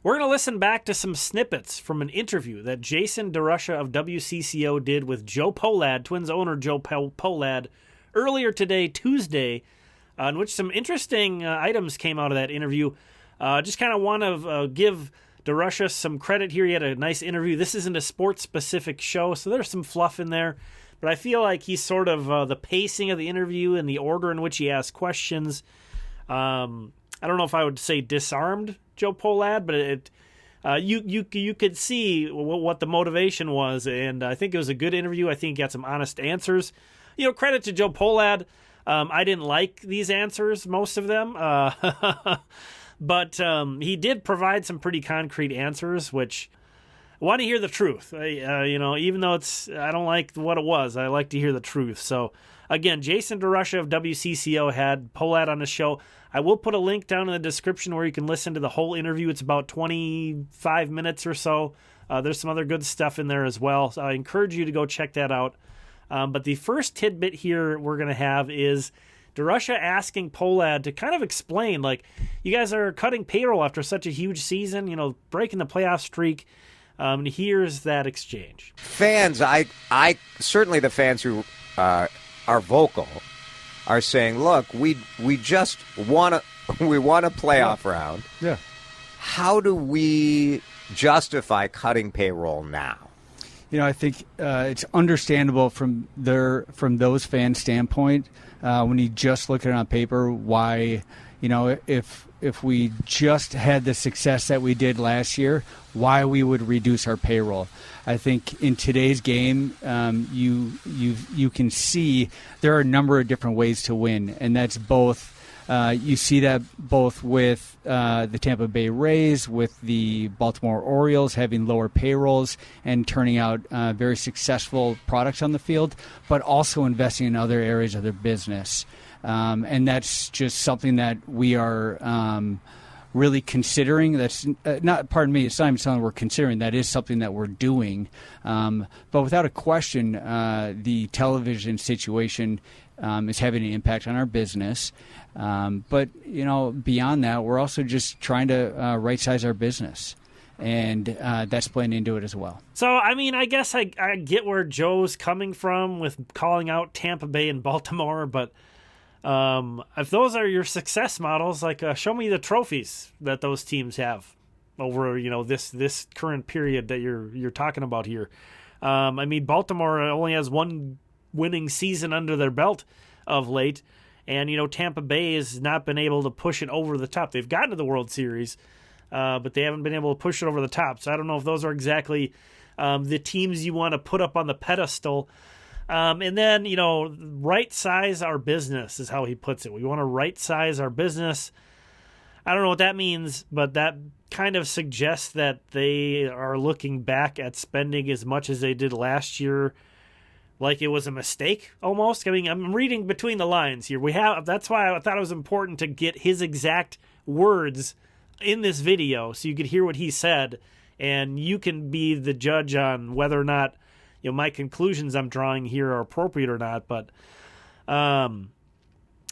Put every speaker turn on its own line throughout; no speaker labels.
We're going to listen back to some snippets from an interview that Jason DeRusha of WCCO did with Joe Pohlad, Twins owner Joe Pohlad, earlier today, Tuesday, in which some interesting items came out of that interview. Just kind of want to give DeRusha some credit here. He had a nice interview. This isn't a sports-specific show, so there's some fluff in there. But I feel like he's sort of the pacing of the interview and the order in which he asked questions. I don't know if I would say disarmed Joe Pohlad, but you could see what the motivation was, and I think it was a good interview. I think he got some honest answers. Credit to Joe Pohlad. I didn't like these answers, most of them. But he did provide some pretty concrete answers, which I want to hear the truth. Even though I don't like what it was, I like to hear the truth. So, again, Jason DeRusha of WCCO had Pohlad on the show. I will put a link down in the description where you can listen to the whole interview. It's about 25 minutes or so. There's some other good stuff in there as well. So I encourage you to go check that out. But the first tidbit here we're going to have is DeRusha asking Pohlad to kind of explain, you guys are cutting payroll after such a huge season, breaking the playoff streak. And here's that exchange.
Fans, I certainly the fans who are vocal are saying, look, we just want a playoff round.
Yeah.
How do we justify cutting payroll now?
I think it's understandable from those fans' standpoint when you just look at it on paper why, if we just had the success that we did last year, why we would reduce our payroll. I think in today's game, you can see there are a number of different ways to win, and that's both. You see that both with the Tampa Bay Rays, with the Baltimore Orioles having lower payrolls and turning out very successful products on the field, but also investing in other areas of their business. And that's just something that we are really considering. That's not, pardon me, it's not even something we're considering. That is something that we're doing. But without a question, the television situation is having an impact on our business. But, beyond that, we're also just trying to right-size our business. And that's playing into it as well.
So, I guess I get where Joe's coming from with calling out Tampa Bay and Baltimore, but if those are your success models, show me the trophies that those teams have over, this current period that you're talking about here. Baltimore only has one winning season under their belt of late, and Tampa Bay has not been able to push it over the top. They've gotten to the World Series, but they haven't been able to push it over the top. So I don't know if those are exactly the teams you want to put up on the pedestal. And then, right size our business is how he puts it. We want to right size our business. I don't know what that means, but that kind of suggests that they are looking back at spending as much as they did last year like it was a mistake almost. I'm reading between the lines here. That's why I thought it was important to get his exact words in this video so you could hear what he said, and you can be the judge on whether or not my conclusions I'm drawing here are appropriate or not. But that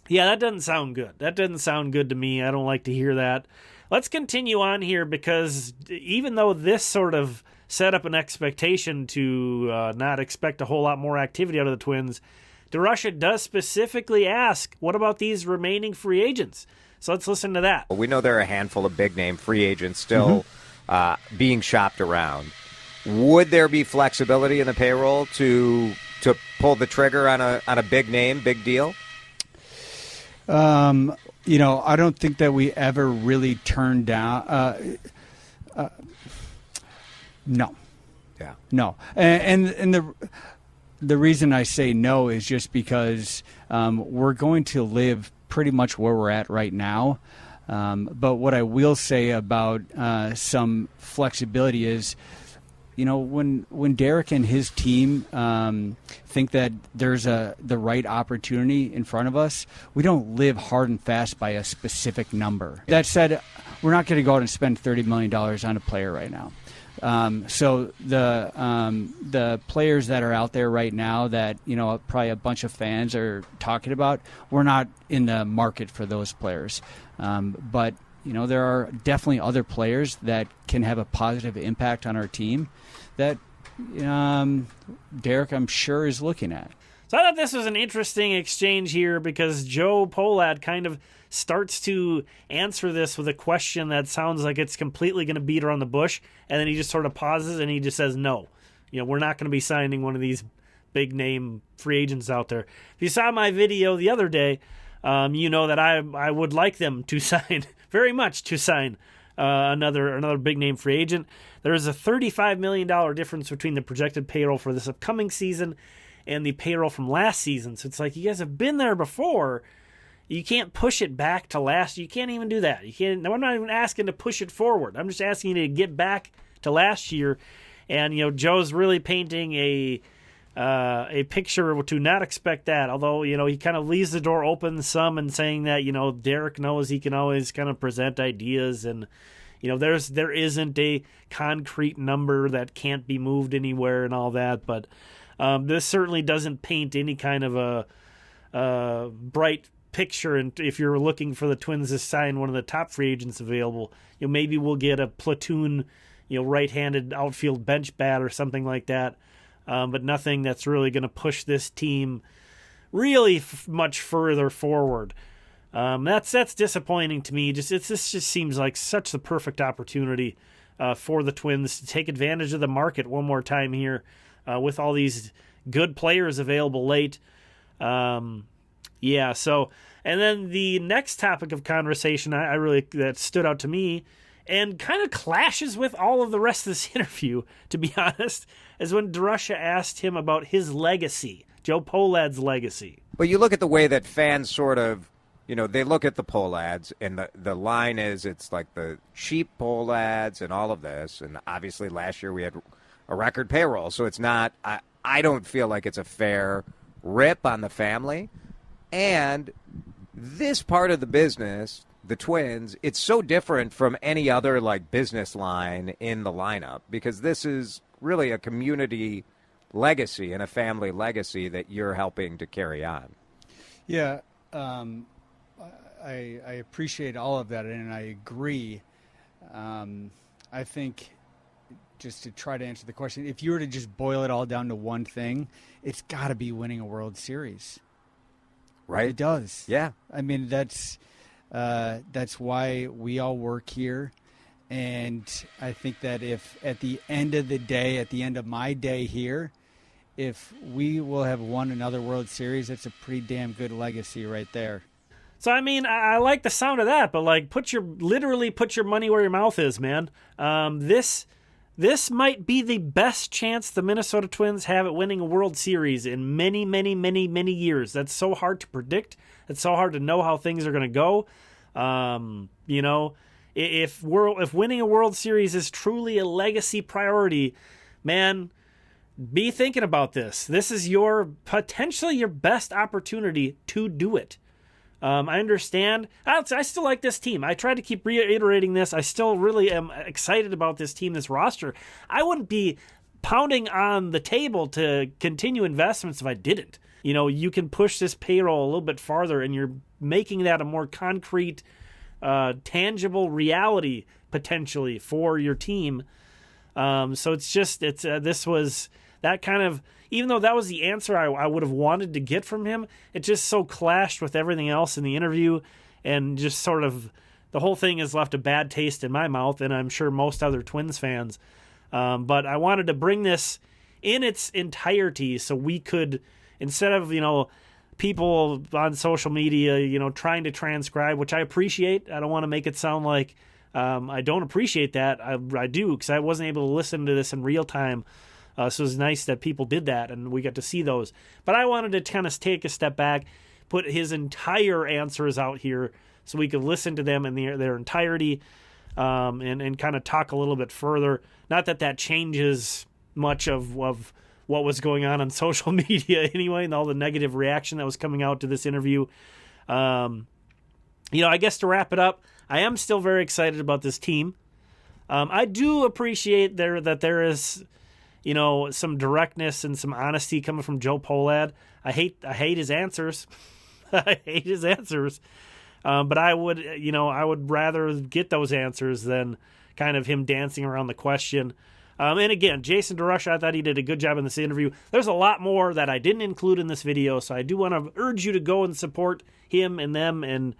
doesn't sound good. That doesn't sound good to me. I don't like to hear that. Let's continue on here, because even though this sort of set up an expectation to not expect a whole lot more activity out of the Twins, DeRusha does specifically ask, what about these remaining free agents? So let's listen to that.
We know there are a handful of big-name free agents still being shopped around. Would there be flexibility in the payroll to pull the trigger on a big name, big deal?
I don't think that we ever really turned down. No.
Yeah.
No. And the reason I say no is just because we're going to live pretty much where we're at right now. But what I will say about some flexibility is, when Derek and his team think that there's the right opportunity in front of us, we don't live hard and fast by a specific number. That said, we're not going to go out and spend $30 million on a player right now. So the players that are out there right now that, probably a bunch of fans are talking about, we're not in the market for those players. But there are definitely other players that can have a positive impact on our team that Derek, I'm sure, is looking at.
So I thought this was an interesting exchange here because Joe Pohlad kind of starts to answer this with a question that sounds like it's completely going to beat around the bush, and then he just sort of pauses and he just says, no, we're not going to be signing one of these big-name free agents out there. If you saw my video the other day, you know that I would like them to sign, very much to sign another big-name free agent. There is a $35 million difference between the projected payroll for this upcoming season and the payroll from last season. So it's like, you guys have been there before. You can't push it back to last. You can't even do that. You can't. I'm not even asking to push it forward. I'm just asking you to get back to last year. And Joe's really painting a picture to not expect that. Although he kind of leaves the door open some and saying that Derek knows he can always kind of present ideas, and there isn't a concrete number that can't be moved anywhere and all that. But this certainly doesn't paint any kind of a bright picture. And if you're looking for the Twins to sign one of the top free agents available, maybe we'll get a platoon, right-handed outfield bench bat or something like that. But nothing that's really going to push this team really much further forward. That's disappointing to me. This just seems like such the perfect opportunity for the Twins to take advantage of the market one more time here with all these good players available late. So, and then the next topic of conversation I really that stood out to me and kind of clashes with all of the rest of this interview, to be honest, is when DeRusha asked him about his legacy, Joe Pohlad's legacy.
But you look at the way that fans sort of, they look at the Pohlads, and the line is it's like the cheap Pohlads and all of this. And obviously last year we had a record payroll, so it's not, I don't feel like it's a fair rip on the family. And this part of the business, the Twins, it's so different from any other business line in the lineup, because this is really a community legacy and a family legacy that you're helping to carry on.
Yeah, I appreciate all of that, and I agree. I think, just to try to answer the question, if you were to just boil it all down to one thing, it's got to be winning a World Series.
Right?
It does.
Yeah.
I mean, that's why we all work here. And I think that if at the end of the day, at the end of my day here, if we will have won another World Series, that's a pretty damn good legacy right there.
So, I mean, I like the sound of that, but put your money where your mouth is, man. This might be the best chance the Minnesota Twins have at winning a World Series in many, many, many, many years. That's so hard to predict. It's so hard to know how things are going to go. If winning a World Series is truly a legacy priority, man, be thinking about this. This is potentially your best opportunity to do it. I understand. I still like this team. I try to keep reiterating this. I still really am excited about this team, this roster. I wouldn't be pounding on the table to continue investments if I didn't. You can push this payroll a little bit farther, and you're making that a more concrete, tangible reality potentially for your team. So this was that kind of, even though that was the answer I would have wanted to get from him, it just so clashed with everything else in the interview, and just sort of the whole thing has left a bad taste in my mouth, and I'm sure most other Twins fans. But I wanted to bring this in its entirety so we could, instead of, people on social media, trying to transcribe, which I appreciate. I don't want to make it sound like I don't appreciate that. I do, because I wasn't able to listen to this in real time. So it was nice that people did that, and we got to see those. But I wanted to kind of take a step back, put his entire answers out here so we could listen to them in their entirety, and kind of talk a little bit further. Not that changes much of what was going on social media anyway, and all the negative reaction that was coming out to this interview. I guess to wrap it up, I am still very excited about this team. I do appreciate that there is, some directness and some honesty coming from Joe Pohlad. I hate his answers. I hate his answers. But I would rather get those answers than kind of him dancing around the question. And again, Jason DeRusha, I thought he did a good job in this interview. There's a lot more that I didn't include in this video, so I do want to urge you to go and support him and them and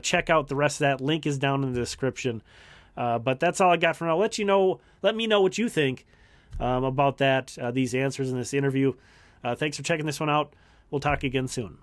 check out the rest of that. Link is down in the description. But that's all I got for now. Let me know what you think about these answers in this interview. Thanks for checking this one out. We'll talk again soon.